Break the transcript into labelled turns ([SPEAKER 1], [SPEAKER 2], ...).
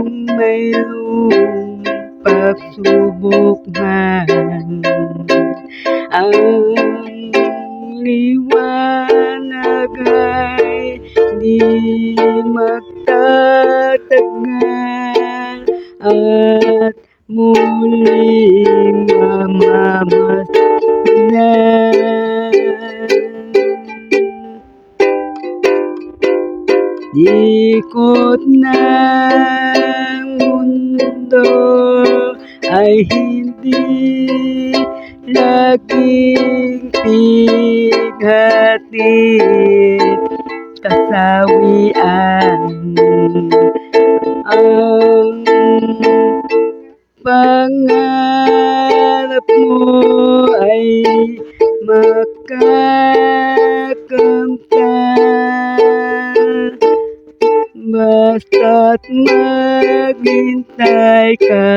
[SPEAKER 1] kung mayroong pagsubok man, ang liwanag ay di magtatagal at muling mamamasdan. Ikot ng mundo ay hindi laging pighatid kasawian. Ang pangarap mo ay makakamtan, basta't maghintay ka.